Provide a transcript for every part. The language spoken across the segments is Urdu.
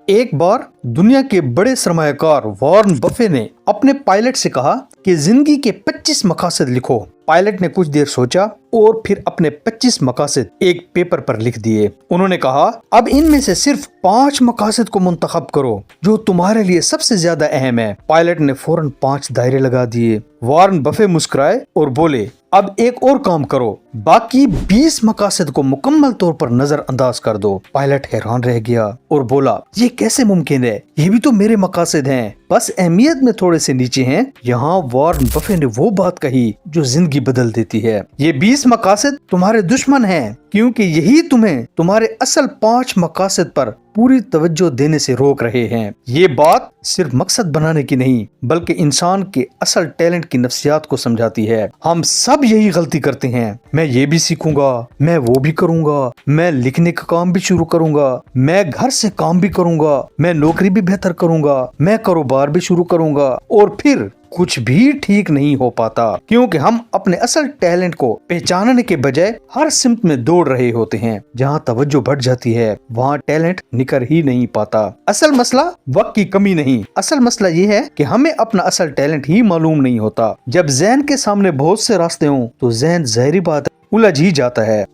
ایک بار دنیا کے بڑے سرمایہ وارن بفے نے اپنے پائلٹ سے کہا کہ زندگی کے 25 مقاصد لکھو۔ پائلٹ نے کچھ دیر سوچا اور پھر اپنے 25 مقاصد ایک پیپر پر لکھ دیے۔ انہوں نے کہا اب ان میں سے صرف 5 مقاصد کو منتخب کرو جو تمہارے لیے سب سے زیادہ اہم ہے۔ پائلٹ نے فوراً 5 دائرے لگا دیے۔ وارن بفے مسکرائے اور بولے اب ایک اور کام کرو، باقی 20 مقاصد کو مکمل طور پر نظر انداز کر دو۔ پائلٹ حیران رہ گیا اور بولا یہ کیسے ممکن ہے؟ یہ بھی تو میرے مقاصد ہیں، بس اہمیت میں تھوڑے سے نیچے ہیں۔ یہاں وارن بفے نے وہ بات کہی جو زندگی بدل دیتی ہے۔ یہ 20 مقاصد تمہارے دشمن ہیں کیونکہ یہی تمہیں تمہارے اصل 5 مقاصد پر پوری توجہ دینے سے روک رہے ہیں۔ یہ بات صرف مقصد بنانے کی نہیں بلکہ انسان کے اصل ٹیلنٹ کی نفسیات کو سمجھاتی ہے۔ ہم سب یہی غلطی کرتے ہیں، میں یہ بھی سیکھوں گا، میں وہ بھی کروں گا، میں لکھنے کا کام بھی شروع کروں گا، میں گھر سے کام بھی کروں گا، میں نوکری بھی بہتر کروں گا، میں کاروبار بھی شروع کروں گا، اور پھر کچھ بھی ٹھیک نہیں ہو پاتا کیونکہ ہم اپنے اصل ٹیلنٹ کو پہچاننے کے بجائے ہر سمت میں دوڑ رہے ہوتے ہیں۔ جہاں توجہ بڑھ جاتی ہے وہاں ٹیلنٹ نکھر ہی نہیں پاتا۔ اصل مسئلہ وقت کی کمی نہیں، اصل مسئلہ یہ ہے کہ ہمیں اپنا اصل ٹیلنٹ ہی معلوم نہیں ہوتا۔ جب ذہن کے سامنے بہت سے راستے ہوں تو ذہن ظاہری بات الجھ ہی جاتا ہے۔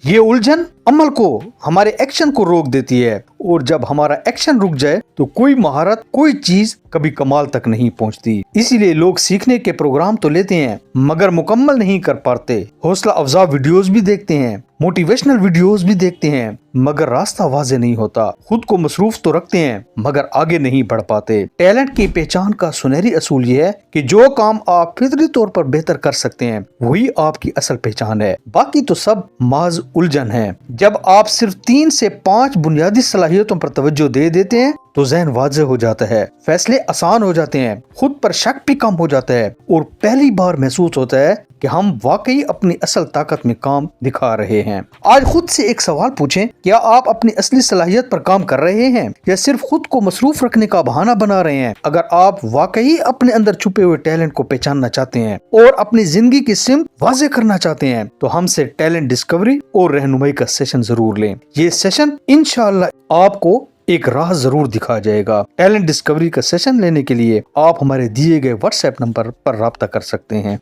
یہ الجھن عمل کو، ہمارے ایکشن کو روک دیتی ہے، اور جب ہمارا ایکشن رک جائے تو کوئی مہارت، کوئی چیز کبھی کمال تک نہیں پہنچتی۔ اسی لیے لوگ سیکھنے کے پروگرام تو لیتے ہیں مگر مکمل نہیں کر پاتے، حوصلہ افزا ویڈیوز بھی دیکھتے ہیں، موٹیویشنل ویڈیوز بھی دیکھتے ہیں مگر راستہ واضح نہیں ہوتا، خود کو مصروف تو رکھتے ہیں مگر آگے نہیں بڑھ پاتے۔ ٹیلنٹ کی پہچان کا سنہری اصول یہ ہے کہ جو کام آپ فطری طور پر بہتر کر سکتے ہیں وہی آپ کی اصل پہچان ہے، باقی تو سب محض الجھن ہے۔ جب آپ صرف 3 سے 5 بنیادی صلاحیتوں پر توجہ دے دیتے ہیں تو ذہن واضح ہو جاتا ہے، فیصلے آسان ہو جاتے ہیں، خود پر شک بھی کم ہو جاتا ہے، اور پہلی بار محسوس ہوتا ہے کہ ہم واقعی اپنی اصل طاقت میں کام دکھا رہے ہیں۔ آج خود سے ایک سوال پوچھیں، کیا آپ اپنی اصلی صلاحیت پر کام کر رہے ہیں یا صرف خود کو مصروف رکھنے کا بہانہ بنا رہے ہیں؟ اگر آپ واقعی اپنے اندر چھپے ہوئے ٹیلنٹ کو پہچاننا چاہتے ہیں اور اپنی زندگی کی سمت واضح کرنا چاہتے ہیں تو ہم سے ٹیلنٹ ڈسکوری اور رہنمائی کا سیشن ضرور لیں۔ یہ سیشن انشاءاللہ آپ کو ایک راہ ضرور دکھا جائے گا۔ ٹیلنٹ ڈسکوری کا سیشن لینے کے لیے آپ ہمارے دیے گئے واٹس ایپ نمبر پر رابطہ کر سکتے ہیں۔